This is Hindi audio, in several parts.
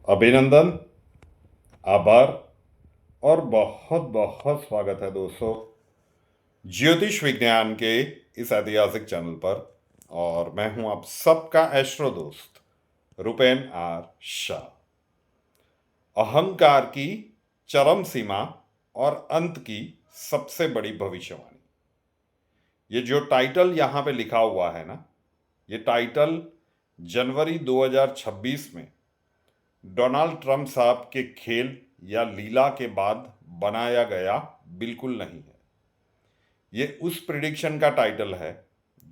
अभिनंदन, आभार और बहुत बहुत स्वागत है दोस्तों ज्योतिष विज्ञान के इस ऐतिहासिक चैनल पर। और मैं हूं आप सबका एस्ट्रो दोस्त रुपेन आर शाह। अहंकार की चरम सीमा और अंत की सबसे बड़ी भविष्यवाणी, ये जो टाइटल यहाँ पे लिखा हुआ है ना, ये टाइटल जनवरी 2026 में डोनाल्ड ट्रंप साहब के खेल या लीला के बाद बनाया गया बिल्कुल नहीं है। ये उस प्रिडिक्शन का टाइटल है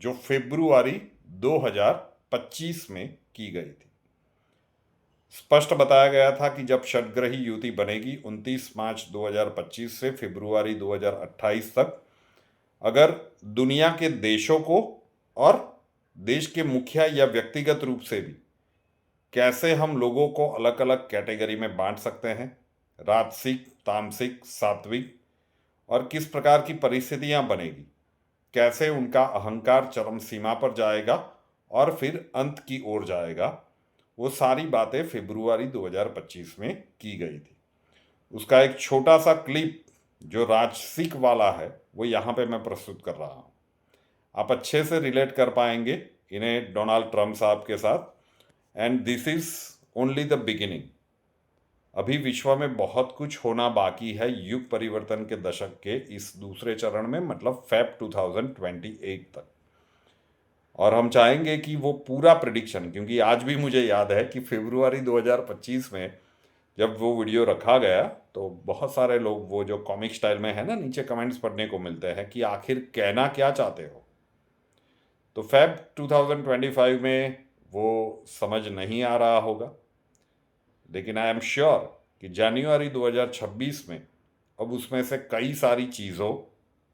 जो फरवरी 2025 में की गई थी। स्पष्ट बताया गया था कि जब षटग्रही युति बनेगी 29 मार्च 2025 से फरवरी 2028 तक, अगर दुनिया के देशों को और देश के मुखिया या व्यक्तिगत रूप से भी कैसे हम लोगों को अलग अलग कैटेगरी में बांट सकते हैं, राजसिक, तामसिक, सात्विक, और किस प्रकार की परिस्थितियां बनेगी, कैसे उनका अहंकार चरम सीमा पर जाएगा और फिर अंत की ओर जाएगा, वो सारी बातें फरवरी 2025 में की गई थी। उसका एक छोटा सा क्लिप जो राजसिक वाला है वो यहाँ पे मैं प्रस्तुत कर रहा हूँ। आप अच्छे से रिलेट कर पाएंगे इन्हें डोनाल्ड ट्रंप साहब के साथ। And this is only the beginning. अभी विश्व में बहुत कुछ होना बाकी है युग परिवर्तन के दशक के इस दूसरे चरण में, मतलब फेब 2028 तक। और हम चाहेंगे कि वो पूरा प्रिडिक्शन, क्योंकि आज भी मुझे याद है कि फरवरी 2025 में जब वो वीडियो रखा गया तो बहुत सारे लोग, वो जो कॉमिक स्टाइल में है ना, नीचे कमेंट्स पढ़ने को मिलते हैं कि आखिर कहना क्या चाहते हो। तो फेब 2025 में वो समझ नहीं आ रहा होगा, लेकिन आई एम श्योर कि जनवरी 2026 में अब उसमें से कई सारी चीज़ों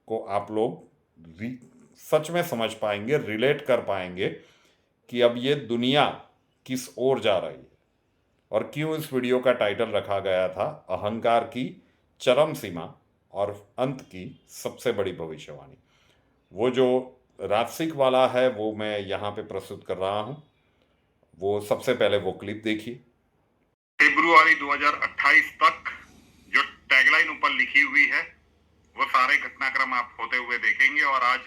को आप लोग सच में समझ पाएंगे, रिलेट कर पाएंगे कि अब ये दुनिया किस ओर जा रही है और क्यों इस वीडियो का टाइटल रखा गया था अहंकार की चरम सीमा और अंत की सबसे बड़ी भविष्यवाणी। वो जो राजसिक वाला है वो मैं यहाँ पे प्रस्तुत कर रहा हूँ। वो सबसे पहले वो क्लिप देखिए। फरवरी 2028 तक जो टैगलाइन ऊपर लिखी हुई है वो सारे घटनाक्रम आप होते हुए देखेंगे और आज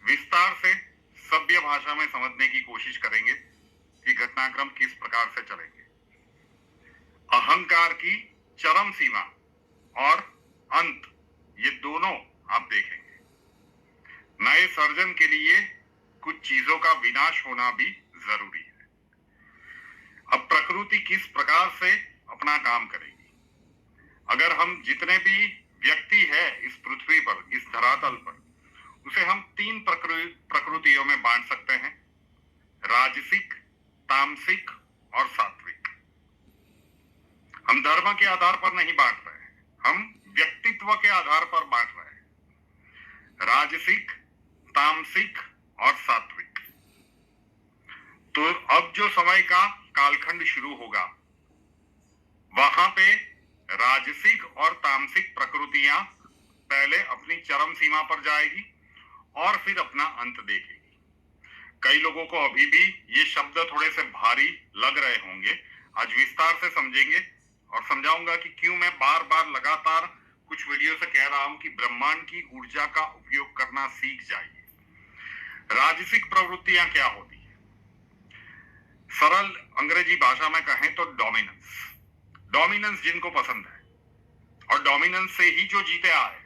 विस्तार से सभ्य भाषा में समझने की कोशिश करेंगे कि घटनाक्रम किस प्रकार से चलेंगे। अहंकार की चरम सीमा और अंत, ये दोनों आप देखेंगे। नए सर्जन के लिए कुछ चीजों का विनाश होना भी जरूरी है। अब प्रकृति किस प्रकार से अपना काम करेगी। अगर हम जितने भी व्यक्ति है इस पृथ्वी पर, इस धरातल पर, उसे हम तीन प्रकृतियों में बांट सकते हैं, राजसिक, तामसिक और सात्विक। हम धर्म के आधार पर नहीं बांट रहे हैं, हम व्यक्तित्व के आधार पर बांट रहे हैं, राजसिक, तामसिक और सात्विक। तो अब जो समय का कालखंड शुरू होगा वहां पे राजसिक और तामसिक प्रकृतियां पहले अपनी चरम सीमा पर जाएगी और फिर अपना अंत देखेगी। कई लोगों को अभी भी ये शब्द थोड़े से भारी लग रहे होंगे। आज विस्तार से समझेंगे और समझाऊंगा कि क्यों मैं बार बार लगातार कुछ वीडियो से कह रहा हूं कि ब्रह्मांड की ऊर्जा का उपयोग करना सीख जाइए। राजसिक प्रवृत्तियां क्या होती है? सरल अंग्रेजी भाषा में कहें तो डोमिनेंस। डोमिनेंस जिनको पसंद है और डोमिनेंस से ही जो जीते आए।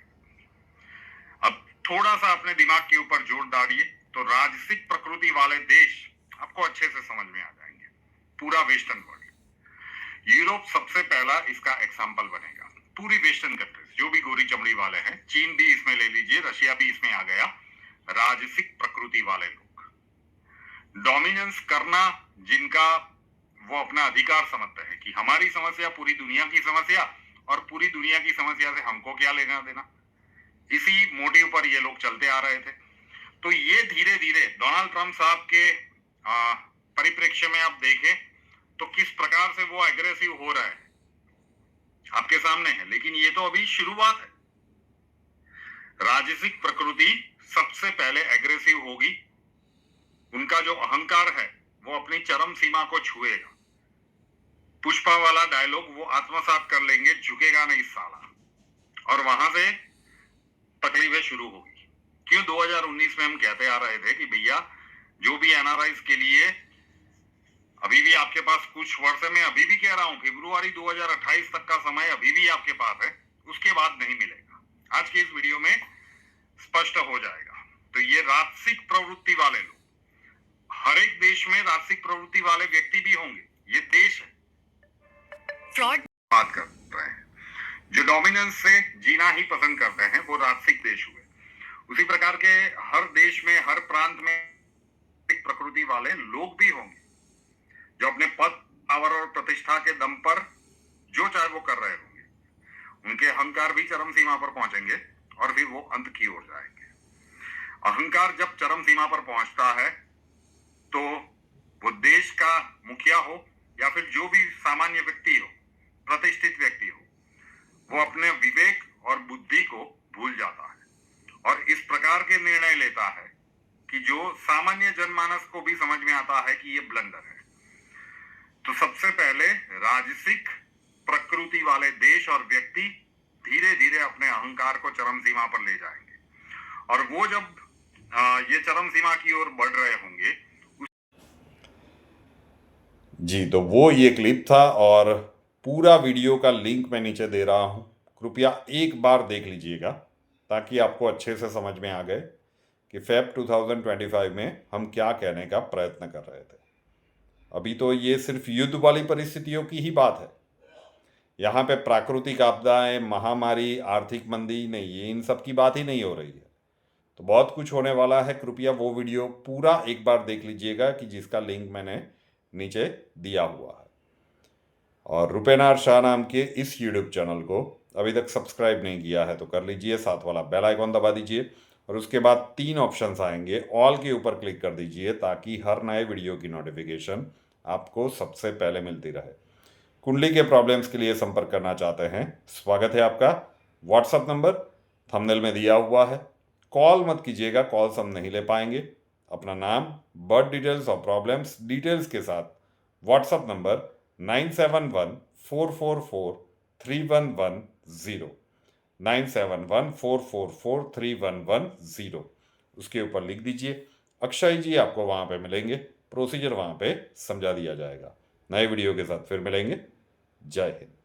अब थोड़ा सा अपने दिमाग के ऊपर जोर डालिए तो राजसिक प्रकृति वाले देश आपको अच्छे से समझ में आ जाएंगे। पूरा वेस्टर्न वर्ल्ड, यूरोप सबसे पहला इसका एग्जाम्पल बनेगा। पूरी वेस्टर्न कंट्रीज जो भी गोरी चमड़ी वाले हैं, चीन भी इसमें ले लीजिए, रशिया भी इसमें आ गया। राजसिक प्रकृति वाले लोग, डोमिनेंस करना जिनका, वो अपना अधिकार समझते हैं कि हमारी समस्या पूरी दुनिया की समस्या और पूरी दुनिया की समस्या से हमको क्या लेना देना। इसी मोटिव पर ये लोग चलते आ रहे थे। तो ये धीरे धीरे डोनाल्ड ट्रंप साहब के परिप्रेक्ष्य में आप देखें तो किस प्रकार से वो एग्रेसिव हो रहा है आपके सामने है। लेकिन ये तो अभी शुरुआत है। राजसिक प्रकृति सबसे पहले एग्रेसिव होगी। उनका जो अहंकार है वो अपनी चरम सीमा को छुएगा। पुष्पा वाला डायलॉग वो आत्मसात कर लेंगे, झुकेगा नहीं साला, और वहां से तकलीफें शुरू होगी। क्यों 2019 में हम कहते आ रहे थे कि भैया जो भी एनआरआईज के लिए अभी भी आपके पास कुछ वर्ष है, मैं अभी भी कह रहा हूं फरवरी 2028 तक का समय अभी भी आपके पास है, उसके बाद नहीं मिलेगा। आज के इस वीडियो में स्पष्ट हो जाएगा। तो ये राजसिक प्रवृत्ति वाले लोग, हर एक देश में राजसिक प्रवृत्ति वाले व्यक्ति भी होंगे, ये देश है, फ्रॉड बात कर रहे हैं, जो डोमिनेंस से जीना ही पसंद करते हैं, वो राजसिक देश हुए। उसी प्रकार के हर देश में, हर प्रांत में प्रकृति वाले लोग भी होंगे, जो अपने पद, पावर और प्रतिष्ठा के दम पर जो चाहे वो कर रहे होंगे। उनके अहंकार भी चरम सीमा पर पहुंचेंगे और फिर वो अंत की ओर जाएंगे। अहंकार जब चरम सीमा पर पहुंचता है तो वो देश का मुखिया हो या फिर जो भी सामान्य व्यक्ति हो, प्रतिष्ठित व्यक्ति हो, वो अपने विवेक और बुद्धि को भूल जाता है और इस प्रकार के निर्णय लेता है कि जो सामान्य जनमानस को भी समझ में आता है कि ये ब्लंडर है। तो सबसे पहले राजसिक प्रकृति वाले देश और व्यक्ति धीरे धीरे अपने अहंकार को चरम सीमा पर ले जाएंगे, और वो जब ये चरम सीमा की ओर बढ़ रहे होंगे। जी, तो वो ये क्लिप था और पूरा वीडियो का लिंक मैं नीचे दे रहा हूँ, कृपया एक बार देख लीजिएगा ताकि आपको अच्छे से समझ में आ गए कि फेब 2025 में हम क्या कहने का प्रयत्न कर रहे थे। अभी तो ये सिर्फ युद्ध वाली परिस्थितियों की ही बात है, यहाँ पे प्राकृतिक आपदाएं, महामारी, आर्थिक मंदी नहीं, ये इन सब की बात ही नहीं हो रही है। तो बहुत कुछ होने वाला है, कृपया वो वीडियो पूरा एक बार देख लीजिएगा कि जिसका लिंक मैंने नीचे दिया हुआ है। और रुपेनार शाह नाम के इस यूट्यूब चैनल को अभी तक सब्सक्राइब नहीं किया है तो कर लीजिए, साथ वाला बेल आइकॉन दबा दीजिए और उसके बाद 3 ऑप्शंस आएंगे, ऑल के ऊपर क्लिक कर दीजिए ताकि हर नए वीडियो की नोटिफिकेशन आपको सबसे पहले मिलती रहे। कुंडली के प्रॉब्लम्स के लिए संपर्क करना चाहते हैं, स्वागत है आपका। व्हाट्सएप नंबर थंबनेल में दिया हुआ है, कॉल मत कीजिएगा, कॉल्स हम नहीं ले पाएंगे। अपना नाम, बर्थ डिटेल्स और प्रॉब्लम्स डिटेल्स के साथ व्हाट्सएप नंबर 9714443110 9714443110 उसके ऊपर लिख दीजिए। अक्षय जी आपको वहाँ पे मिलेंगे, प्रोसीजर वहाँ पे समझा दिया जाएगा। नए वीडियो के साथ फिर मिलेंगे। जय हिंद।